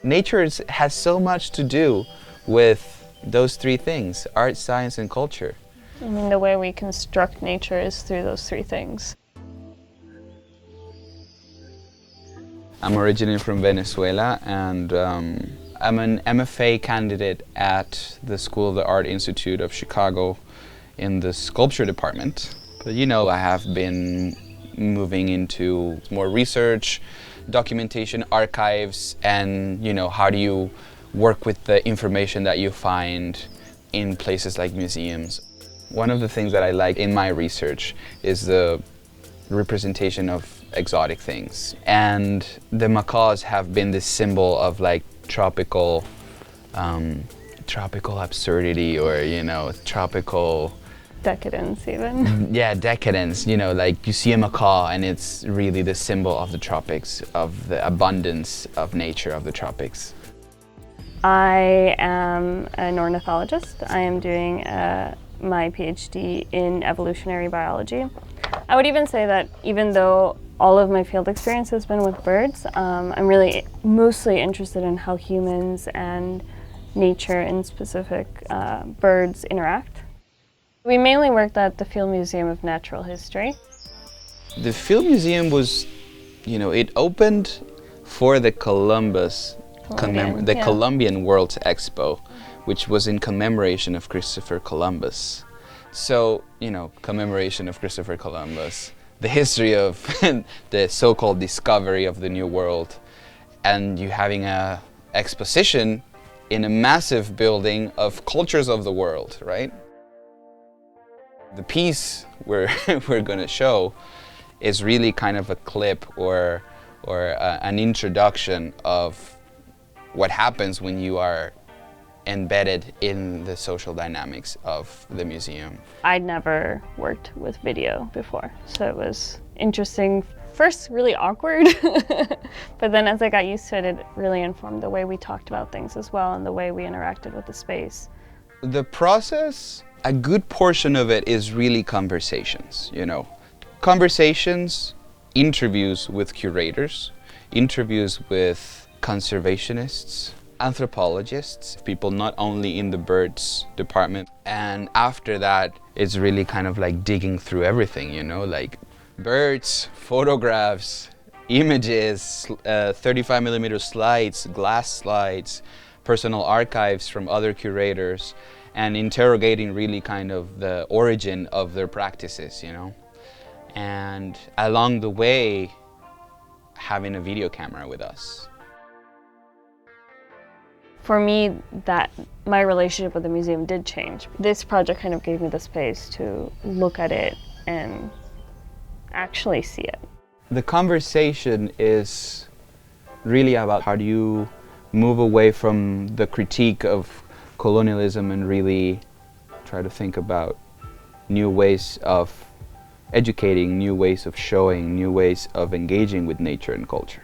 Has so much to do with those three things: art, science, and culture. I mean, the way we construct nature is through those three things. I'm originally from Venezuela, and I'm an MFA candidate at the School of the Art Institute of Chicago in the sculpture department. But you know, I have been moving into more research, documentation, archives, and you know, how do you work with the information that you find in places like museums. One of the things that I like in my research is the representation of exotic things. And the macaws have been this symbol of like tropical absurdity, or you know, tropical Decadence even. Yeah, decadence. You know, like you see a macaw and it's really the symbol of the tropics, of the abundance of nature of the tropics. I am an ornithologist. I am doing my PhD in evolutionary biology. I would even say that even though all of my field experience has been with birds, I'm really mostly interested in how humans and nature, in specific birds, interact. We mainly worked at the Field Museum of Natural History. The Field Museum was, you know, it opened for the Columbian World Expo, which was in commemoration of Christopher Columbus. So, you know, commemoration of Christopher Columbus, the history of the so-called discovery of the New World, and you having a exposition in a massive building of cultures of the world, right? The piece we're going to show is really kind of a clip or an introduction of what happens when you are embedded in the social dynamics of the museum. I'd never worked with video before, so it was interesting. First, really awkward, but then as I got used to it, it really informed the way we talked about things as well and the way we interacted with the space. The process, a good portion of it is really conversations, you know. Conversations, interviews with curators, interviews with conservationists, anthropologists, people not only in the birds department. And after that, it's really kind of like digging through everything, you know, like birds, photographs, images, 35mm slides, glass slides, personal archives from other curators, and interrogating really kind of the origin of their practices, you know. And along the way, having a video camera with us. For me, that my relationship with the museum did change. This project kind of gave me the space to look at it and actually see it. The conversation is really about how do you move away from the critique of colonialism and really try to think about new ways of educating, new ways of showing, new ways of engaging with nature and culture.